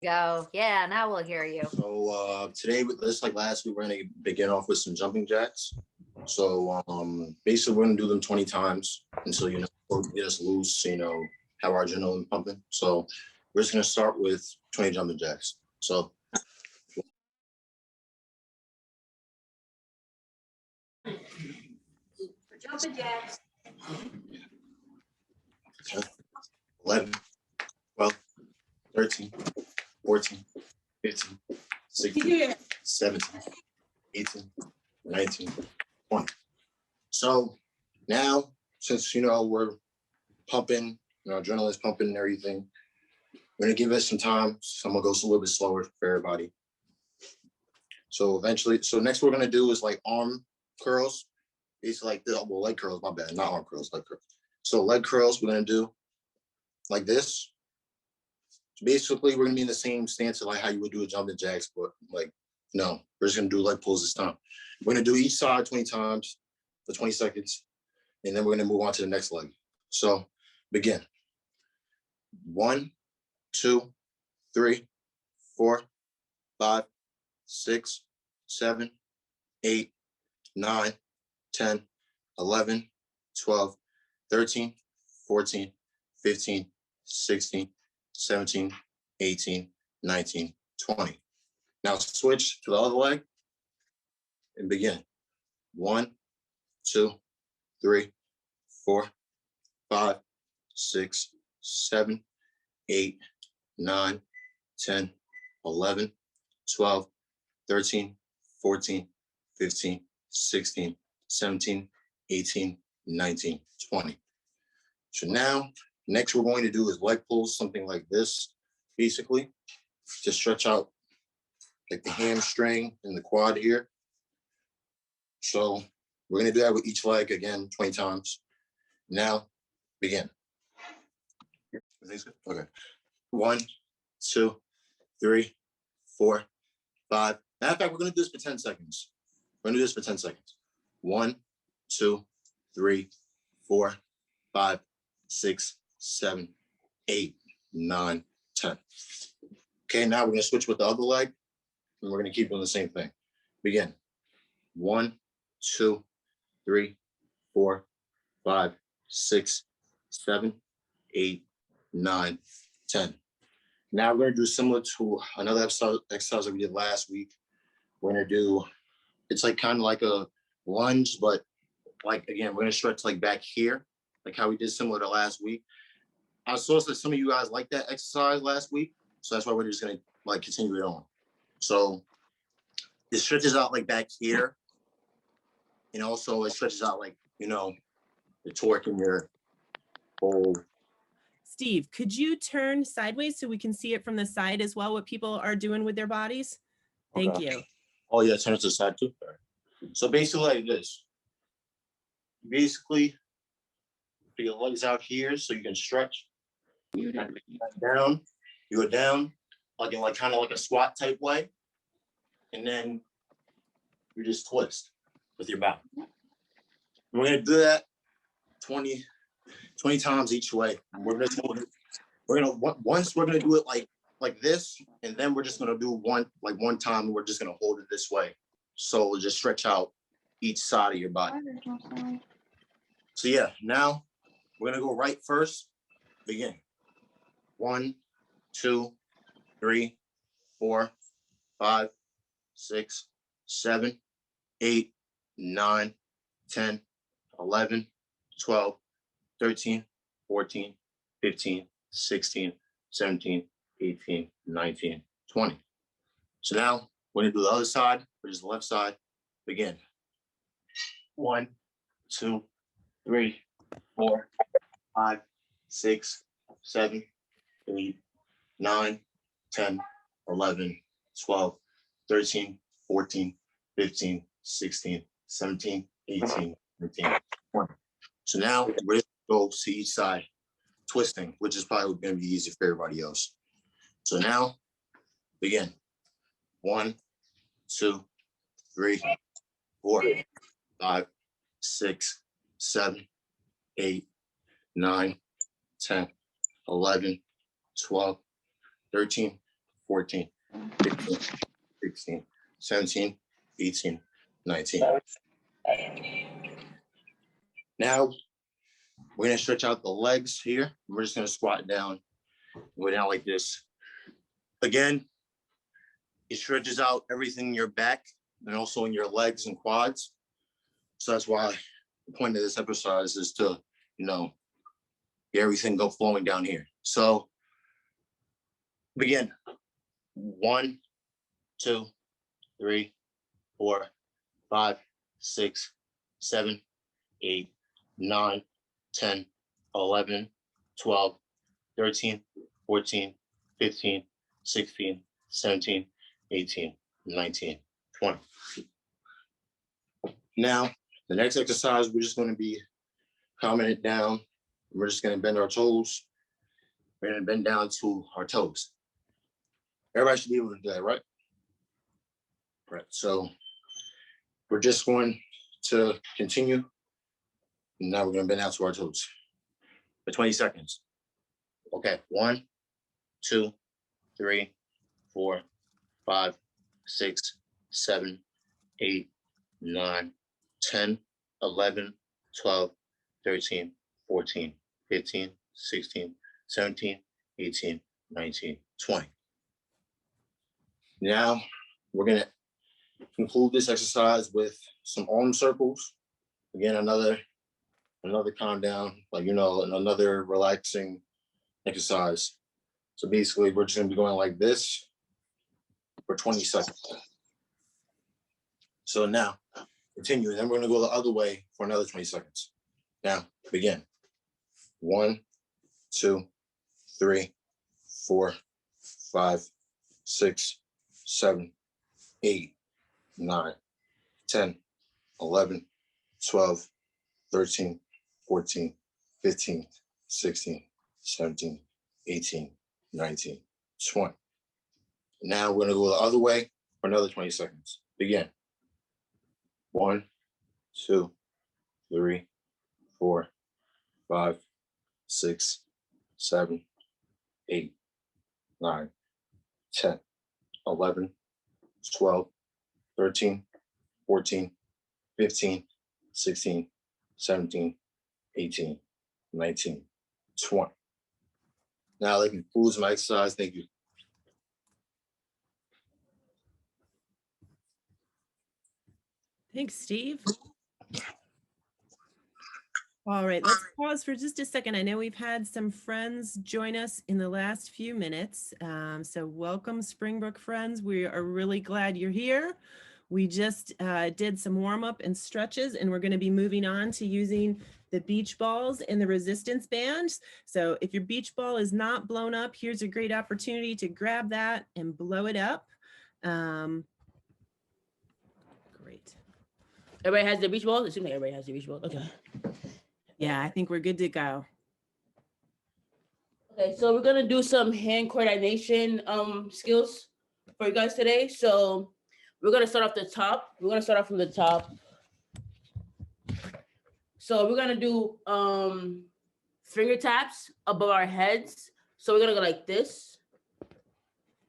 Go. Yeah, now we'll hear you. So today, just like last week, we're going to begin off with some jumping jacks. So basically, we're going to do them 20 times until, get us loose, have our adrenaline pumping. So we're just going to start with 20 jumping jacks. So. For jumping jacks. 11, 12, 13, 14, 15, 16, 17, 18, 19, 20. So now, since, we're pumping, adrenaline's pumping and everything, we're going to give it some time. So I'm going to go a little bit slower for everybody. So next we're going to do is like arm curls. Basically like leg curls, my bad, not arm curls, leg curls. So leg curls, we're going to do like this. So basically, we're going to be in the same stance of like how you would do a jumping jacks, but no, we're just going to do leg pulls this time. We're going to do each side 20 times for 20 seconds, and then we're going to move on to the next leg. So begin. 1, 2, 3, 4, 5, 6, 7, 8, 9, 10, 11, 12, 13, 14, 15, 16, 17, 18, 19, 20. Now switch to the other leg and begin. 1, 2, 3, 4, 5, 6, 7, 8, 9, 10, 11, 12, 13, 14, 15, 16, 17, 18, 19, 20. So now, next we're going to do is leg pulls, something like this, basically, to stretch out like the hamstring and the quad here. So we're going to do that with each leg again, 20 times. Now, begin. Okay. 1, 2, 3, 4, 5. Matter of fact, we're going to do this for 10 seconds. We're going to do this for 10 seconds. 1, 2, 3, 4, 5, 6, 7, 8, 9, 10. Okay, now we're going to switch with the other leg, and we're going to keep doing the same thing. Begin. 1, 2, 3, 4, 5, 6, 7, 8, 9, 10. Now we're going to do similar to another exercise that we did last week. We're going to do, it's like kind of like a lunge, but like, again, we're going to stretch like back here, like how we did similar to last week. I saw that some of you guys liked that exercise last week, so that's why we're just going to like continue it on. So it stretches out like back here, and also it stretches out like, the torque in your whole. Steve, could you turn sideways so we can see it from the side as well, what people are doing with their bodies? Thank you. Oh yeah, turn it to the side too. So basically like this. Basically, put your legs out here so you can stretch. You go down, like in kind of like a squat type way, and then you just twist with your back. We're gonna do that 20 times each way. Once we're gonna do it like this, and then we're just gonna do one time, and we're just gonna hold it this way. So we'll just stretch out each side of your body. So yeah, now we're gonna go right first. Begin. 1, 2, 3, 4, 5, 6, 7, 8, 9, 10, 11, 12, 13, 14, 15, 16, 17, 18, 19, 20. So now we're gonna do the other side, which is the left side. Begin. 1, 2, 3, 4, 5, 6, 7, 8, 9, 10, 11, 12, 13, 14, 15, 16, 17, 18, 19, 20. So now we're just going to go to each side, twisting, which is probably going to be easy for everybody else. So now, begin. 1, 2, 3, 4, 5, 6, 7, 8, 9, 10, 11, 12, 13, 14, 15, 16, 17, 18, 19. Now, we're gonna stretch out the legs here. We're just gonna squat down, go down like this. Again, it stretches out everything in your back and also in your legs and quads. So that's why the point of this exercise is to, get everything go flowing down here. So begin. 1, 2, 3, 4, 5, 6, 7, 8, 9, 10, 11, 12, 13, 14, 15, 16, 17, 18, 19, 20. Now, the next exercise, we're just going to be calming it down. We're just going to bend our toes. We're going to bend down to our toes. Everybody should be able to do that, right? Right. So we're just going to continue. Now we're going to bend down to our toes for 20 seconds. Okay. 1, 2, 3, 4, 5, 6, 7, 8, 9, 10, 11, 12, 13, 14, 15, 16, 17, 18, 19, 20. Now, we're going to conclude this exercise with some arm circles. Again, another calm down, another relaxing exercise. So basically, we're just going to be going like this for 20 seconds. So now, continue. Then we're going to go the other way for another 20 seconds. Now, begin. 1, 2, 3, 4, 5, 6, 7, 8, 9, 10, 11, 12, 13, 14, 15, 16, 17, 18, 19, 20. Now we're going to go the other way for another 20 seconds. Begin. 1, 2, 3, 4, 5, 6, 7, 8, 9, 10, 11, 12, 13, 14, 15, 16, 17, 18, 19, 20. Now that concludes my exercise. Thank you. Thanks, Steve. All right, let's pause for just a second. I know we've had some friends join us in the last few minutes. So welcome, Springbrook friends. We are really glad you're here. We just did some warm up and stretches, and we're going to be moving on to using the beach balls and the resistance bands. So if your beach ball is not blown up, here's a great opportunity to grab that and blow it up. Great. Everybody has their beach balls? It seems like everybody has their beach balls. Okay. Yeah, I think we're good to go. Okay, so we're gonna do some hand coordination skills for you guys today. So we're gonna start off the top. We're gonna start off from the top. So we're gonna do finger taps above our heads. So we're gonna go like this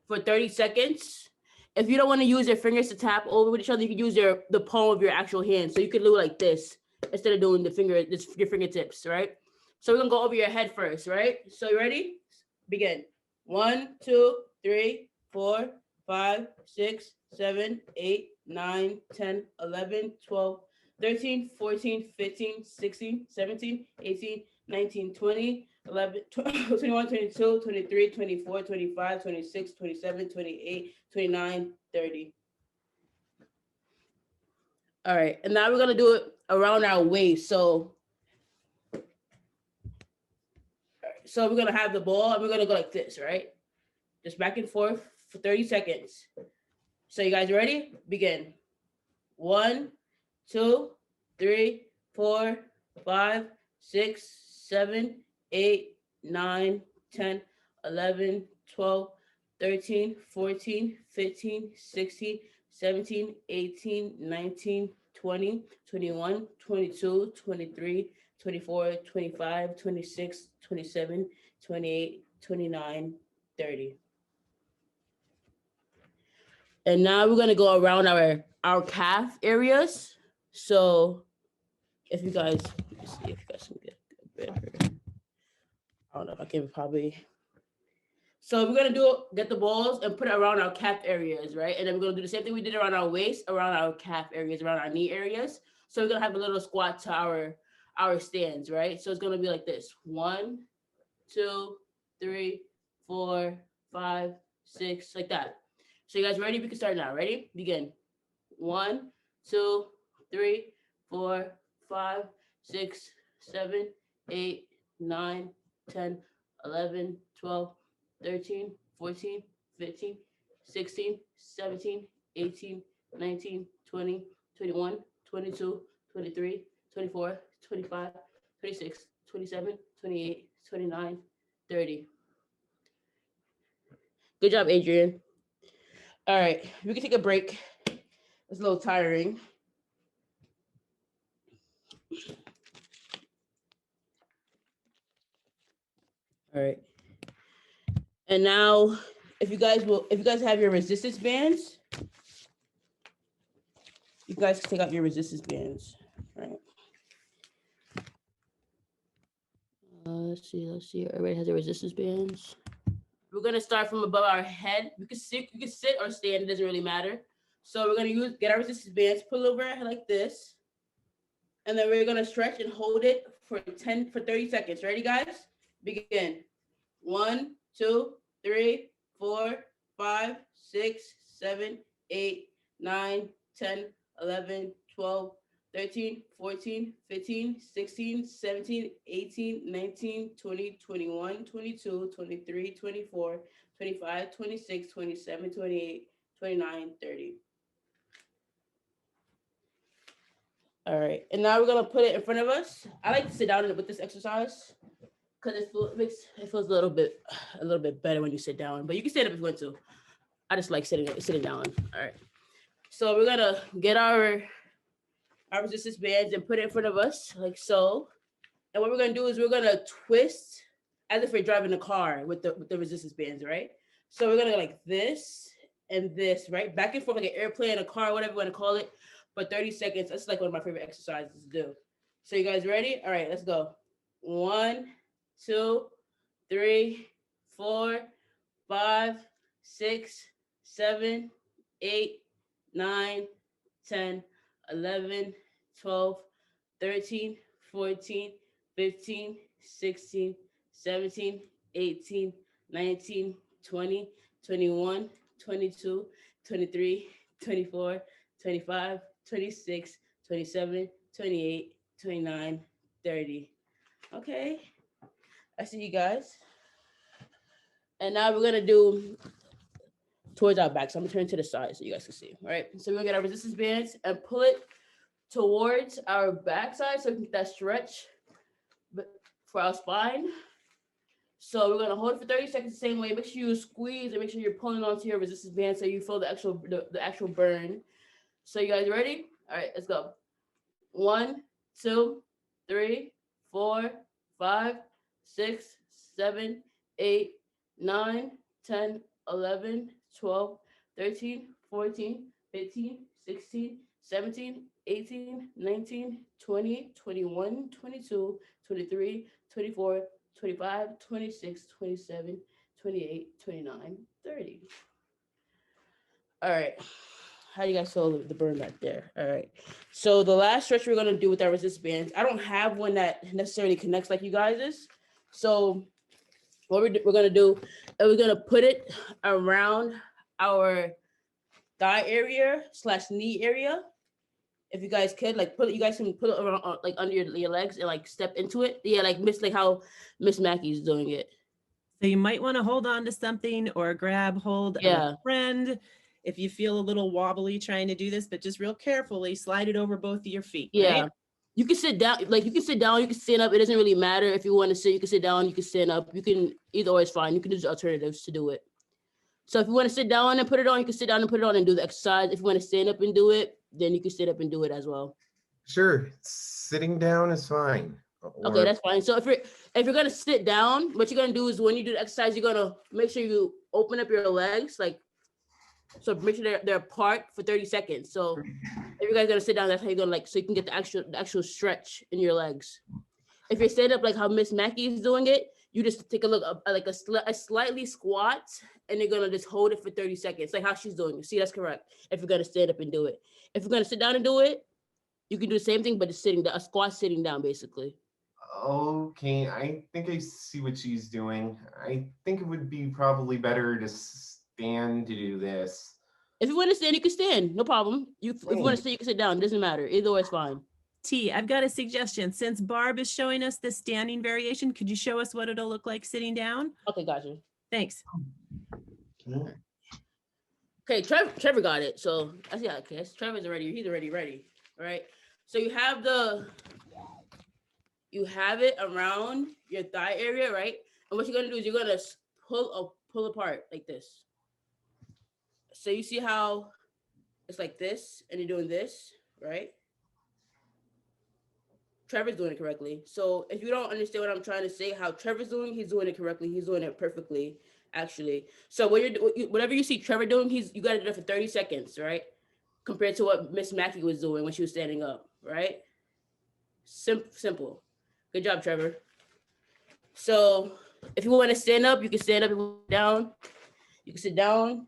for 30 seconds. If you don't want to use your fingers to tap over with each other, you can use the palm of your actual hand. So you could do it like this instead of doing your fingertips, right? So we're gonna go over your head first, right? So you ready? Begin. 1, 2, 3, 4, 5, 6, 7, 8, 9, 10, 11, 12, 13, 14, 15, 16, 17, 18, 19, 20, 11, 21, 22, 23, 24, 25, 26, 27, 28, 29, 30. All right, and now we're gonna do it around our waist. So we're gonna have the ball and we're gonna go like this, right? Just back and forth for 30 seconds. So you guys ready? Begin. 1, 2, 3, 4, 5, 6, 7, 8, 9, 10, 11, 12, 13, 14, 15, 16, 17, 18, 19, 20, 21, 22, 23, 24, 25, 26, 27, 28, 29, 30. And now we're gonna go around our calf areas. So if you guys, let's see if you guys can get a bit. I don't know if I can probably. So we're gonna get the balls and put it around our calf areas, right? And then we're gonna do the same thing we did around our waist, around our calf areas, around our knee areas. So we're gonna have a little squat to our stands, right? So it's gonna be like this: 1, 2, 3, 4, 5, 6, like that. So you guys ready? We can start now. Ready? Begin. 1, 2, 3, 4, 5, 6, 7, 8, 9, 10, 11, 12, 13, 14, 15, 16, 17, 18, 19, 20, 21, 22, 23, 24, 25, 26, 27, 28, 29, 30. Good job, Adrian. All right, we can take a break. It's a little tiring. All right. And now, if you guys have your resistance bands, you guys can take out your resistance bands, right? Let's see. Everybody has their resistance bands. We're gonna start from above our head. You can sit or stand. It doesn't really matter. So we're gonna get our resistance bands, pull over our head like this, and then we're gonna stretch and hold it for 30 seconds. Ready, guys? Begin. 1, 2, 3, 4, 5, 6, 7, 8, 9, 10, 11, 12, 13, 14, 15, 16, 17, 18, 19, 20, 21, 22, 23, 24, 25, 26, 27, 28, 29, 30. All right, and now we're gonna put it in front of us. I like to sit down with this exercise because it feels a little bit better when you sit down, but you can stand up if you want to. I just like sitting down. All right, so we're gonna get our resistance bands and put it in front of us like so. And what we're gonna do is we're gonna twist as if we're driving a car with the resistance bands, right? So we're gonna go like this and this, right? Back and forth like an airplane, a car, whatever you wanna call it, for 30 seconds. That's like one of my favorite exercises to do. So you guys ready? All right, let's go. 1, 2, 3, 4, 5, 6, 7, 8, 9, 10, 11, 12, 13, 14, 15, 16, 17, 18, 19, 20, 21, 22, 23, 24, 25, 26, 27, 28, 29, 30. Okay, I see you guys. And now we're gonna do towards our back. So I'm gonna turn to the side so you guys can see. All right, so we're gonna get our resistance bands and pull it towards our backside so we can get that stretch for our spine. So we're gonna hold it for 30 seconds the same way. Make sure you squeeze and make sure you're pulling onto your resistance band so you feel the actual burn. So you guys ready? All right, let's go. 1, 2, 3, 4, 5, 6, 7, 8, 9, 10, 11, 12, 13, 14, 15, 16, 17, 18, 19, 20, 21, 22, 23, 24, 25, 26, 27, 28, 29, 30. All right. How do you guys feel the burn back there? All right. So the last stretch we're gonna do with our resistance bands, I don't have one that necessarily connects like you guys is. So what we're gonna do is we're gonna put it around our thigh area / knee area. If you guys could, like, you guys can put it around, like, under your legs and like step into it. Yeah, like how Miss Mackey's doing it. So you might want to hold on to something or grab hold of a friend if you feel a little wobbly trying to do this, but just real carefully slide it over both of your feet. Yeah. Right? You can sit down, you can stand up. It doesn't really matter if you want to sit, you can sit down, you can stand up. You can, either or is fine. You can do alternatives to do it. So if you want to sit down and put it on, you can sit down and put it on and do the exercise. If you want to stand up and do it, then you can sit up and do it as well. Sure, sitting down is fine. Okay, that's fine. So if you're gonna sit down, what you're gonna do is when you do the exercise, you're gonna make sure you open up your legs, like So make sure they're apart for 30 seconds. So if you guys gonna sit down, that's how you're gonna so you can get the actual stretch in your legs. If you're stand up like how Miss Mackey is doing it, you just take a look up like a slightly squat, and you're gonna just hold it for 30 seconds, like how she's doing it. See, that's correct. If you're gonna stand up and do it. If you're gonna sit down and do it, you can do the same thing, but it's a squat sitting down, basically. Okay, I think I see what she's doing. I think it would be probably better to stand to do this. If you want to stand, you can stand. No problem. If you want to sit, you can sit down. It doesn't matter. Either way is fine. T, I've got a suggestion. Since Barb is showing us the standing variation, could you show us what it'll look like sitting down? Okay, gotcha. Thanks. Okay, Trevor got it. So okay, Trevor's already. He's already ready. All right. So you have it around your thigh area, right? And what you're gonna do is you're gonna pull apart like this. So you see how it's like this, and you're doing this, right? Trevor's doing it correctly. So if you don't understand what I'm trying to say, how Trevor's doing, he's doing it correctly. He's doing it perfectly, actually. So whatever you see Trevor doing, you got to do it for 30 seconds, right? Compared to what Miss Mackey was doing when she was standing up, right? Simple. Good job, Trevor. So if you want to stand up, you can stand up. If you want to sit down, you can sit down.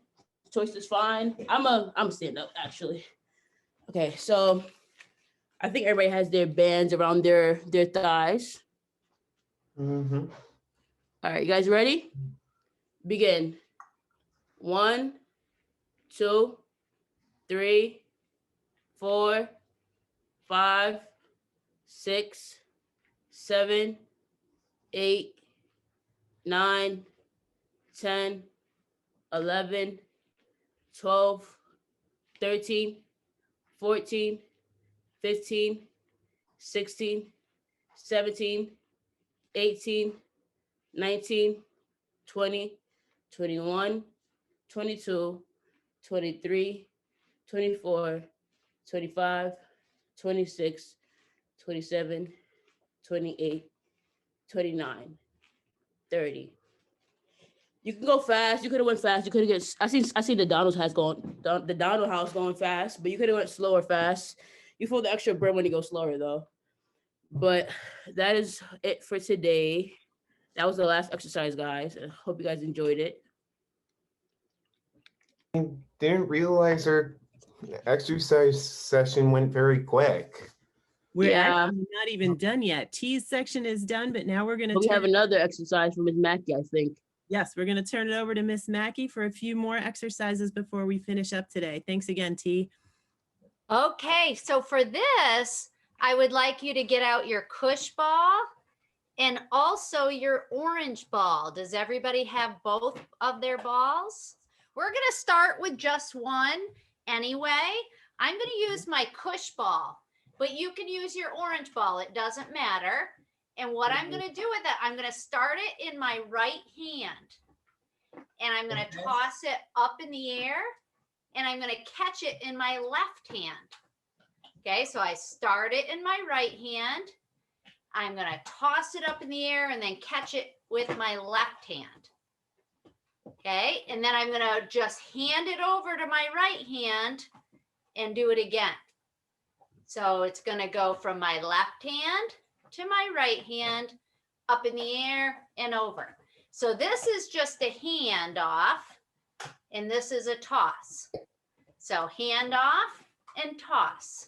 Choice is fine. I'm stand up, actually. Okay, so I think everybody has their bands around their thighs. Mm-hmm. All right, you guys ready? Begin. 1, 2, 3, 4, 5, 6, 7, 8, 9, 10, 11, 12, 13, 14, 15, 16, 17, 18, 19, 20, 21, 22, 23, 24, 25, 26, 27, 28, 29, 30. You can go fast. You could have went fast. You could have I see the Donald house going fast, but you could have went slower fast. You feel the extra burn when you go slower though. But that is it for today. That was the last exercise, guys. I hope you guys enjoyed it. I didn't realize our exercise session went very quick. We're Yeah. actually not even done yet. T's section is done, but now we're going But we have to another exercise from Ms. Mackey, I think. yes, we're going to turn it over to Miss Mackey for a few more exercises before we finish up today. Thanks again, T. Okay, so for this, I would like you to get out your koosh ball and also your orange ball. Does everybody have both of their balls? We're going to start with just one anyway. I'm going to use my koosh ball, but you can use your orange ball. It doesn't matter. And what I'm going to do with it, I'm going to start it in my right hand, and I'm going to toss it up in the air, and I'm going to catch it in my left hand. Okay, so I start it in my right hand. I'm going to toss it up in the air and then catch it with my left hand. Okay, and then I'm going to just hand it over to my right hand and do it again. So it's going to go from my left hand to my right hand, up in the air and over. So this is just a hand off, and this is a toss. So hand off and toss,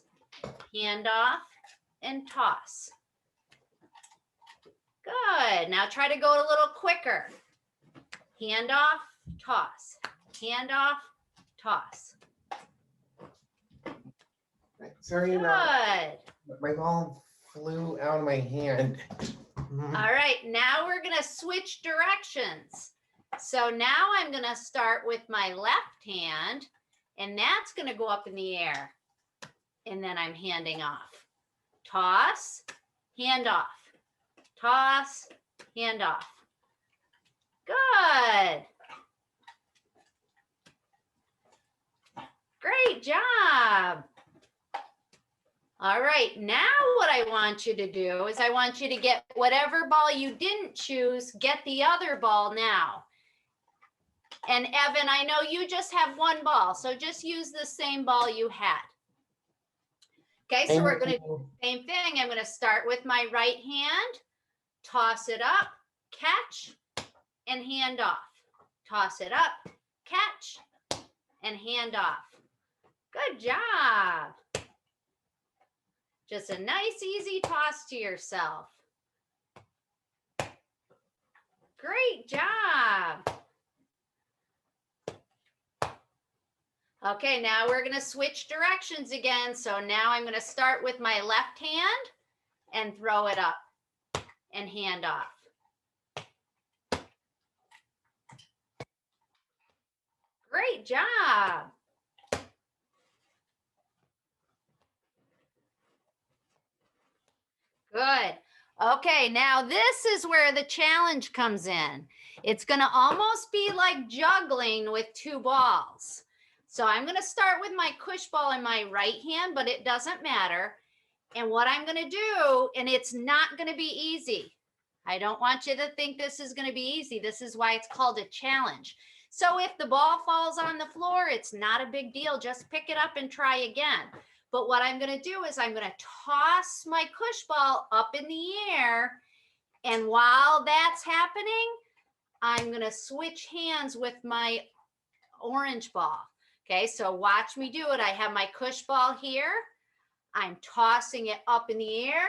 hand off and toss. Good. Now try to go a little quicker. Hand off, toss, hand off, toss. Sorry Good. about my ball flew out of my hand. All right, now we're gonna switch directions. So now I'm gonna start with my left hand, and that's gonna go up in the air. And then I'm handing off. Toss, hand off. Toss, hand off. Good. Great job. All right, now what I want you to do is I want you to get whatever ball you didn't choose, get the other ball now. And Evan, I know you just have one ball, so just use the same ball you had. Okay, so we're going to do the same thing. I'm going to start with my right hand, toss it up, catch, and hand off. Toss it up, catch, and hand off. Good job. Just a nice, easy toss to yourself. Great job. Okay, now we're going to switch directions again. So now I'm going to start with my left hand and throw it up and hand off. Great job. Good. Okay, now this is where the challenge comes in. It's going to almost be like juggling with two balls. So I'm going to start with my koosh ball in my right hand, but it doesn't matter. And what I'm going to do, and it's not going to be easy. I don't want you to think this is going to be easy. This is why it's called a challenge. So if the ball falls on the floor, it's not a big deal. Just pick it up and try again. But what I'm going to do is I'm going to toss my koosh ball up in the air. And while that's happening, I'm going to switch hands with my orange ball. Okay, so watch me do it. I have my koosh ball here. I'm tossing it up in the air.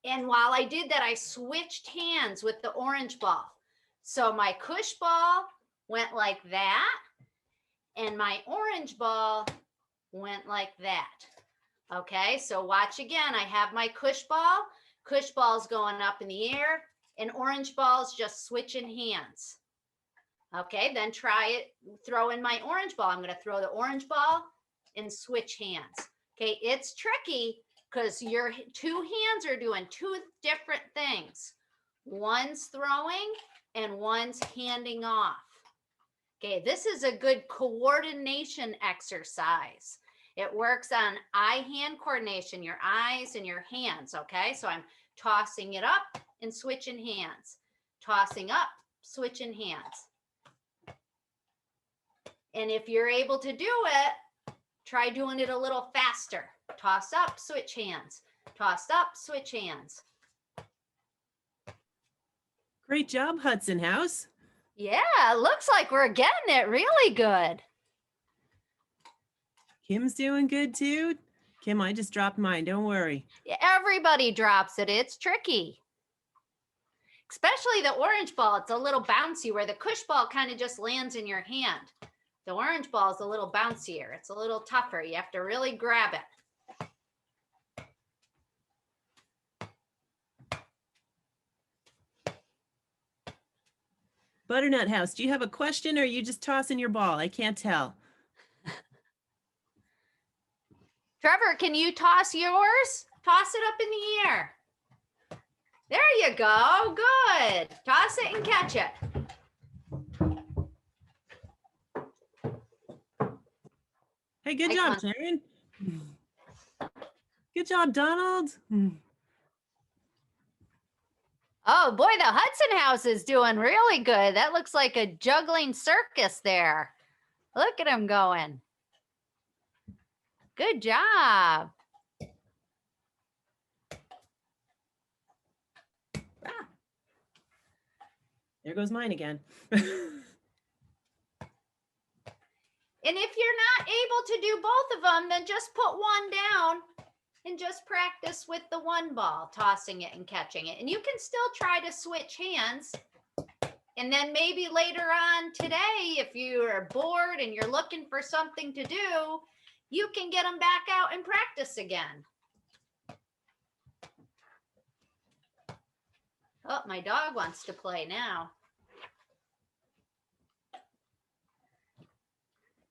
And while I did that, I switched hands with the orange ball. So my koosh ball went like that. And my orange ball went like that. Okay, so watch again. I have my koosh ball. Koosh ball's going up in the air. And orange ball's just switching hands. Okay, then try it. Throw in my orange ball. I'm going to throw the orange ball and switch hands. Okay, it's tricky because your two hands are doing two different things. One's throwing and one's handing off. Okay, this is a good coordination exercise. It works on eye-hand coordination, your eyes and your hands, okay? So I'm tossing it up and switching hands. Tossing up, switching hands. And if you're able to do it, try doing it a little faster. Toss up, switch hands. Toss up, switch hands. Great job, Hudson House. Yeah, looks like we're getting it really good. Kim's doing good too. Kim, I just dropped mine. Don't worry. Everybody drops it. It's tricky. Especially the orange ball. It's a little bouncy where the koosh ball kind of just lands in your hand. The orange ball is a little bouncier. It's a little tougher. You have to really grab it. Butternut House, do you have a question or are you just tossing your ball? I can't tell. Trevor, can you toss yours? Toss it up in the air. There you go. Good. Toss it and catch it. Hey, good job, Sharon. Good job, Donald. Oh boy, the Hudson House is doing really good. That looks like a juggling circus there. Look at him going. Good job. There goes mine again. And if you're not able to do both of them, then just put one down and just practice with the one ball, tossing it and catching it. And you can still try to switch hands. And then maybe later on today, if you are bored and you're looking for something to do, you can get them back out and practice again. Oh, my dog wants to play now.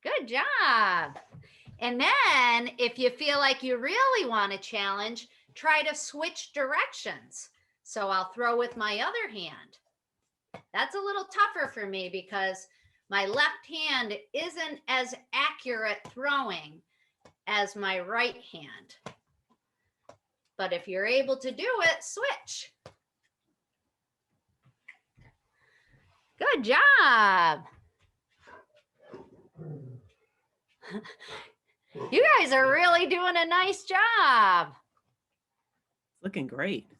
Good job. And then if you feel like you really want a challenge, try to switch directions. So I'll throw with my other hand. That's a little tougher for me because my left hand isn't as accurate throwing as my right hand. But if you're able to do it, switch. Good job. You guys are really doing a nice job. Looking great.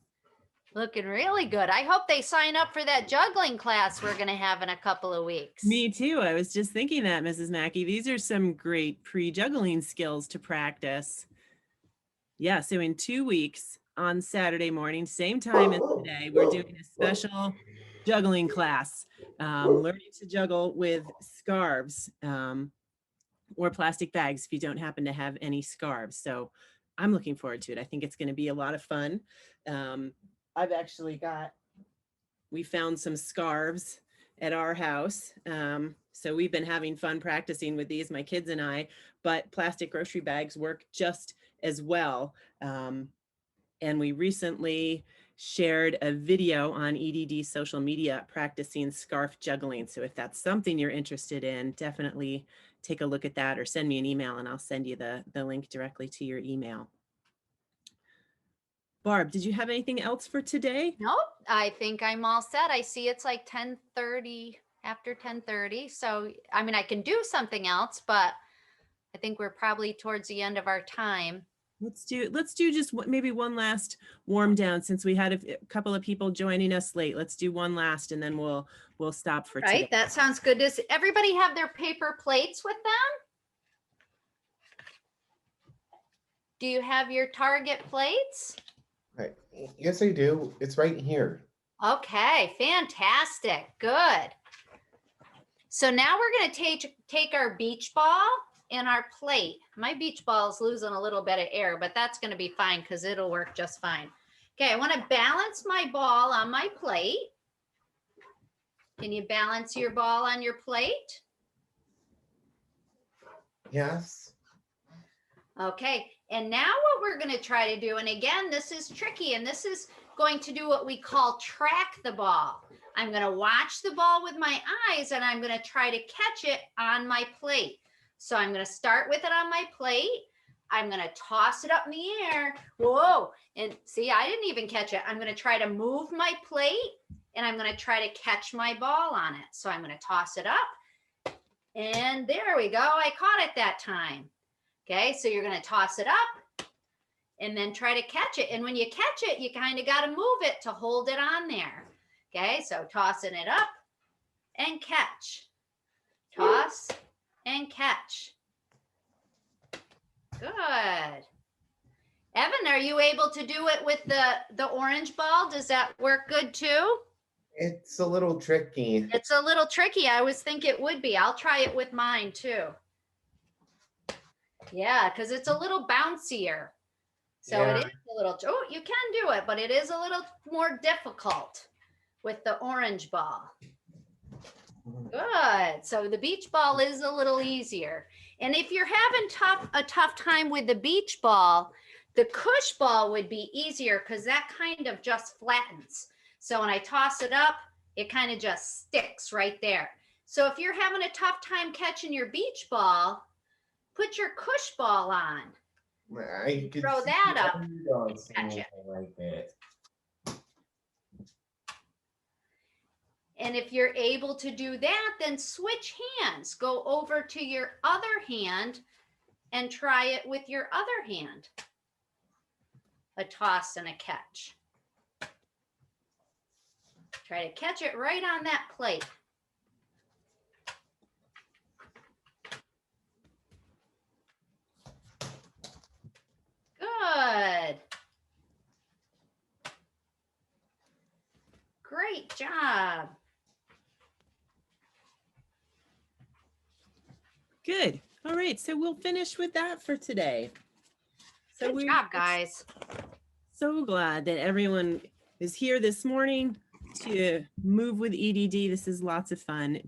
Looking really good. I hope they sign up for that juggling class we're going to have in a couple of weeks. Me too. I was just thinking that, Mrs. Mackey. These are some great pre-juggling skills to practice. Yeah, so in 2 weeks on Saturday morning, same time as today, we're doing a special juggling class, learning to juggle with scarves or plastic bags if you don't happen to have any scarves. So I'm looking forward to it. I think it's going to be a lot of fun. I've actually we found some scarves at our house. So we've been having fun practicing with these, my kids and I, but plastic grocery bags work just as well. And we recently shared a video on EDD social media practicing scarf juggling. So if that's something you're interested in, definitely take a look at that or send me an email and I'll send you the link directly to your email. Barb, did you have anything else for today? Nope, I think I'm all set. I see it's like 10:30, after 10:30. So, I mean, I can do something else, but I think we're probably towards the end of our time. Let's do just maybe one last warm down since we had a couple of people joining us late. Let's do one last and then we'll stop for today. Right, that sounds good. Does everybody have their paper plates with them? Do you have your target plates? Right. Yes, I do. It's right here. Okay, fantastic. Good. So now we're going to take our beach ball and our plate. My beach ball is losing a little bit of air, but that's going to be fine because it'll work just fine. Okay, I want to balance my ball on my plate. Can you balance your ball on your plate? Yes. Okay, and now what we're going to try to do, and again, this is tricky, and this is going to do what we call track the ball. I'm going to watch the ball with my eyes, and I'm going to try to catch it on my plate. So I'm going to start with it on my plate. I'm going to toss it up in the air. Whoa, and see, I didn't even catch it. I'm going to try to move my plate, and I'm going to try to catch my ball on it. So I'm going to toss it up, and there we go. I caught it that time. Okay, so you're going to toss it up and then try to catch it. And when you catch it, you kind of got to move it to hold it on there. Okay, so tossing it up and catch. Toss and catch. Good. Evan, are you able to do it with the orange ball? Does that work good too? It's a little tricky. It's a little tricky. I always think it would be. I'll try it with mine too. Yeah, because it's a little bouncier. So Yeah. it is a little, oh, you can do it, but it is a little more difficult with the orange ball. Good. So the beach ball is a little easier. And if you're having a tough time with the beach ball, the koosh ball would be easier because that kind of just flattens. So when I toss it up, it kind of just sticks right there. So if you're having a tough time catching your beach ball, put your koosh ball on. I could Throw see that up. other dogs Catch doing it. like that. And if you're able to do that, then switch hands. Go over to your other hand and try it with your other hand. A toss and a catch. Try to catch it right on that plate. Good. Great job. Good. All right. So we'll finish with that for today. So Good job, guys. So glad that everyone is here this morning to move with EDD. This is lots of fun.